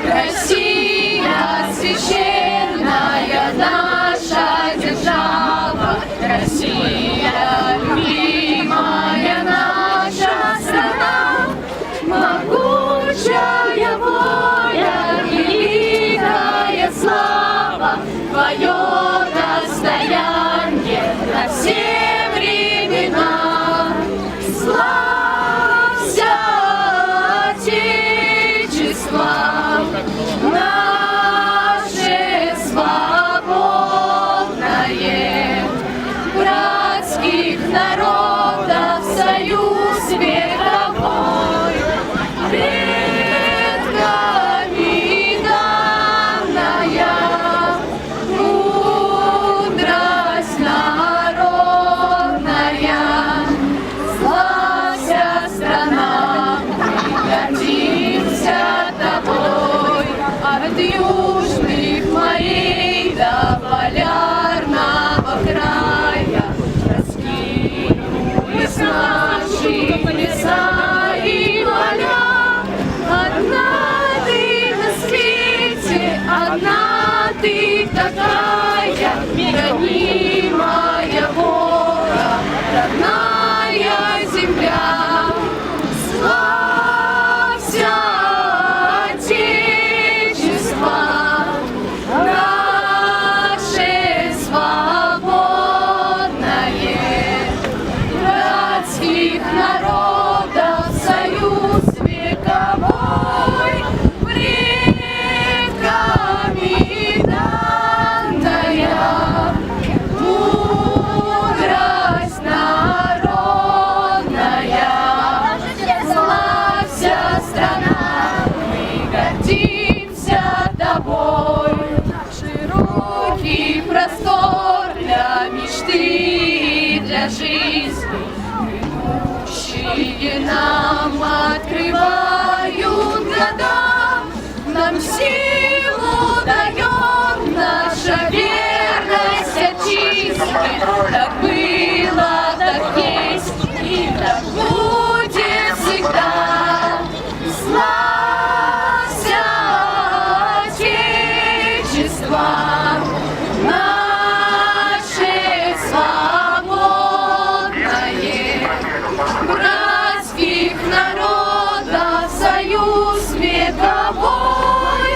Россия священная наша держава, Россия любимая наша страна, могучая воля, великая слава, твое достояние на все времена. Славься, Отечество наше свободное, братских народов союз вековой, предками данная мудрость народная. Славься, страна, мы гордимся тобой, от южных морей до полярного края. Раскинулись наши леса и поля, одна ты на свете, одна ты такая, гонимая вором, родная земля. Славься, Отечество наше свободное, братских народов союз вековой, предками данная мудрость народная. Славься, страна, мы гордимся тобой. Широкий простор для мечты и для жизни, идущие нам открывают года, нам силу дает наша верность отчизне. Так было, так есть и так будет всегда. Славься, Отечество наше свободное, братских народов союз вековой,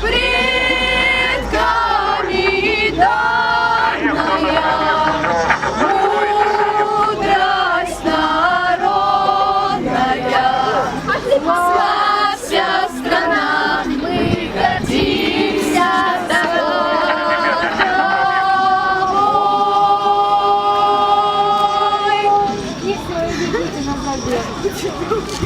предками данная мудрость народная. Славься, страна, мы гордимся тобой.